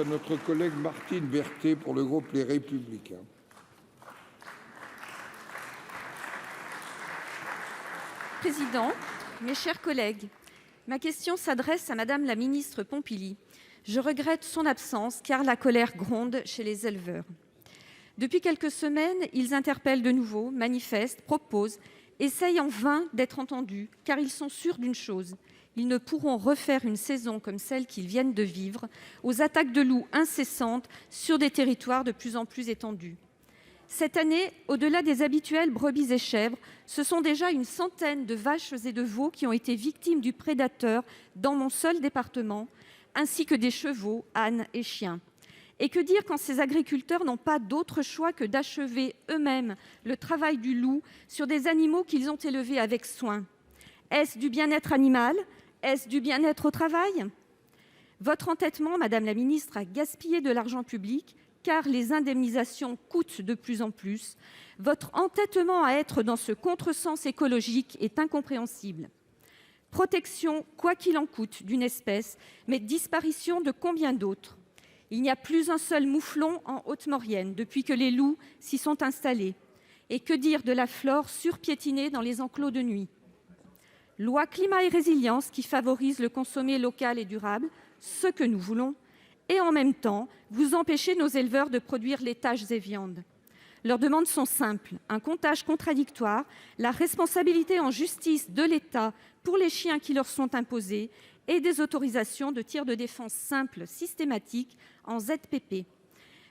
à notre collègue Martine Berthet pour le groupe Les Républicains. Président, mes chers collègues, ma question s'adresse à Madame la ministre Pompili. Je regrette son absence car la colère gronde chez les éleveurs. Depuis quelques semaines, ils interpellent de nouveau, manifestent, proposent, essayent en vain d'être entendus car ils sont sûrs d'une chose. Ils ne pourront refaire une saison comme celle qu'ils viennent de vivre, aux attaques de loups incessantes sur des territoires de plus en plus étendus. Cette année, au-delà des habituels brebis et chèvres, ce sont déjà une centaine de vaches et de veaux qui ont été victimes du prédateur dans mon seul département, ainsi que des chevaux, ânes et chiens. Et que dire quand ces agriculteurs n'ont pas d'autre choix que d'achever eux-mêmes le travail du loup sur des animaux qu'ils ont élevés avec soin? Est-ce du bien-être animal? Est-ce du bien-être au travail? Votre entêtement, Madame la ministre, à gaspiller de l'argent public, car les indemnisations coûtent de plus en plus, votre entêtement à être dans ce contresens écologique est incompréhensible. Protection, quoi qu'il en coûte, d'une espèce, mais disparition de combien d'autres? Il n'y a plus un seul mouflon en Haute-Maurienne depuis que les loups s'y sont installés. Et que dire de la flore surpiétinée dans les enclos de nuit? Loi climat et résilience qui favorise le consommer local et durable, ce que nous voulons, et en même temps, vous empêchez nos éleveurs de produire laitages et viandes. Leurs demandes sont simples, un comptage contradictoire, la responsabilité en justice de l'État pour les chiens qui leur sont imposés et des autorisations de tir de défense simples, systématiques, en ZPP.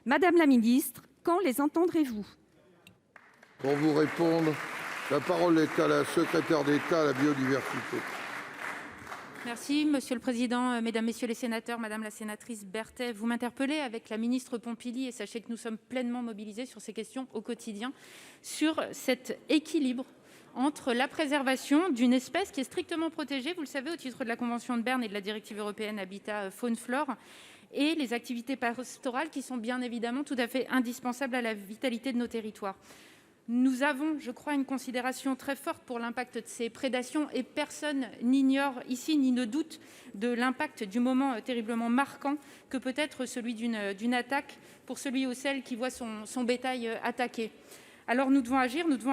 Madame la ministre, quand les entendrez-vous? Pour vous répondre, la parole est à la secrétaire d'État à la biodiversité. Merci, Monsieur le Président, Mesdames, Messieurs les sénateurs, Madame la sénatrice Berthet, vous m'interpellez avec la ministre Pompili et sachez que nous sommes pleinement mobilisés sur ces questions au quotidien, sur cet équilibre entre la préservation d'une espèce qui est strictement protégée, vous le savez, au titre de la Convention de Berne et de la Directive européenne Habitat Faune-Flore, et les activités pastorales qui sont bien évidemment tout à fait indispensables à la vitalité de nos territoires. Nous avons, je crois, une considération très forte pour l'impact de ces prédations et personne n'ignore ici ni ne doute de l'impact du moment terriblement marquant que peut être celui d'une attaque pour celui ou celle qui voit son bétail attaqué. Alors nous devons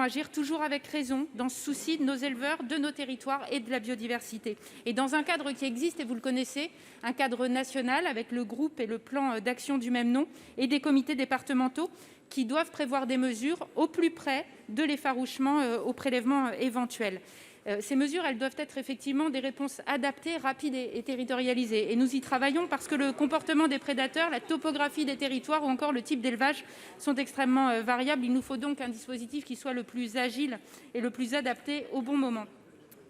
agir toujours avec raison, dans ce souci de nos éleveurs, de nos territoires et de la biodiversité. Et dans un cadre qui existe, et vous le connaissez, un cadre national avec le groupe et le plan d'action du même nom et des comités départementaux qui doivent prévoir des mesures au plus près de l'effarouchement au prélèvement éventuel. Ces mesures, elles doivent être effectivement des réponses adaptées, rapides et territorialisées. Et nous y travaillons parce que le comportement des prédateurs, la topographie des territoires ou encore le type d'élevage sont extrêmement variables. Il nous faut donc un dispositif qui soit le plus agile et le plus adapté au bon moment.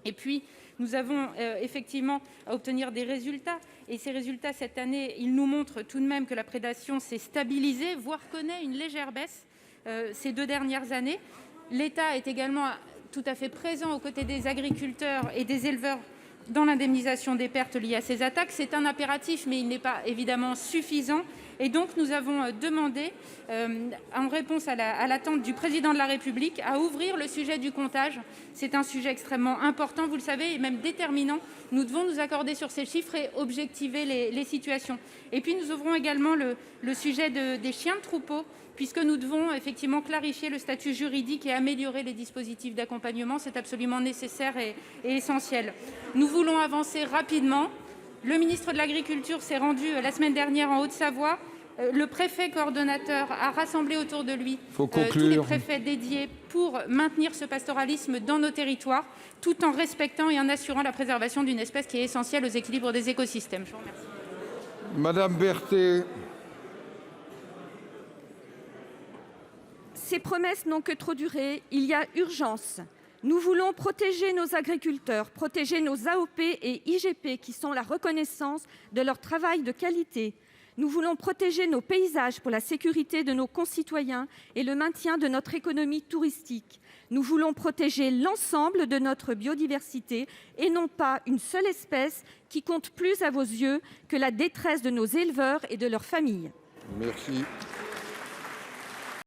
Et puis, nous avons effectivement à obtenir des résultats. Et ces résultats, cette année, ils nous montrent tout de même que la prédation s'est stabilisée, voire connaît une légère baisse ces 2 dernières années. L'État est également tout à fait présent aux côtés des agriculteurs et des éleveurs dans l'indemnisation des pertes liées à ces attaques. C'est un impératif, mais il n'est pas évidemment suffisant. Et donc, nous avons demandé, en réponse à l'attente du Président de la République, à ouvrir le sujet du comptage. C'est un sujet extrêmement important, vous le savez, et même déterminant. Nous devons nous accorder sur ces chiffres et objectiver les situations. Et puis, nous ouvrons également le sujet des chiens de troupeau, puisque nous devons effectivement clarifier le statut juridique et améliorer les dispositifs d'accompagnement. C'est absolument nécessaire et essentiel. Nous voulons avancer rapidement. Le ministre de l'Agriculture s'est rendu la semaine dernière en Haute-Savoie. Le préfet coordonnateur a rassemblé autour de lui tous les préfets dédiés pour maintenir ce pastoralisme dans nos territoires, tout en respectant et en assurant la préservation d'une espèce qui est essentielle aux équilibres des écosystèmes. Je vous remercie. Madame Berthet. Ces promesses n'ont que trop duré. Il y a urgence. Nous voulons protéger nos agriculteurs, protéger nos AOP et IGP qui sont la reconnaissance de leur travail de qualité. Nous voulons protéger nos paysages pour la sécurité de nos concitoyens et le maintien de notre économie touristique. Nous voulons protéger l'ensemble de notre biodiversité et non pas une seule espèce qui compte plus à vos yeux que la détresse de nos éleveurs et de leurs familles. Merci.